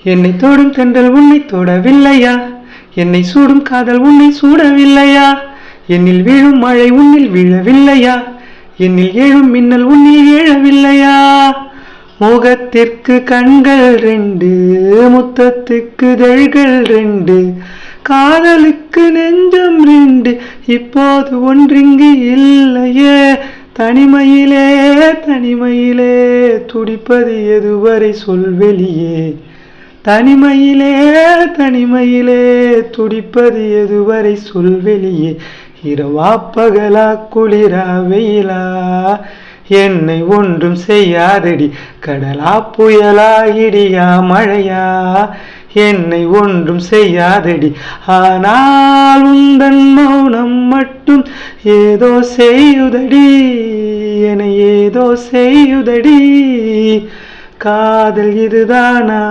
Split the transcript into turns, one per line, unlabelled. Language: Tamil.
என்னை தோடும் தென்றல் உன்னை தோடவில்லையா? என்னை சூடும் காதல் உன்னை சூடவில்லையா? என்னில் வீழும் மழை உன்னில் விழவில்லையா? என்னில் ஏழும் மின்னல் உன்னில் ஏழவில்லையா? முகத்திற்கு கண்கள் ரெண்டு, முத்தத்துக்கு இதழ்கள் ரெண்டு, காதலுக்கு நெஞ்சம் ரெண்டு, இப்போது ஒன்றிங்கு இல்லையே. தனிமையிலே தனிமையிலே துடிப்பது எதுவரை சொல்வெளியே. தனிமையிலே தனிமையிலே துடிப்பது எதுவரை சொல்வெளியே. இரவா பகலா குளிரா வெயிலா என்னை ஒன்றும் செய்யாதடி. கடலா புயலா இடியா மழையா என்னை ஒன்றும் செய்யாதடி. ஆனால் உந்தன் மௌனம் மட்டும் ஏதோ செய்யுதடி, என ஏதோ செய்யுதடி. காதல் இதுதானா?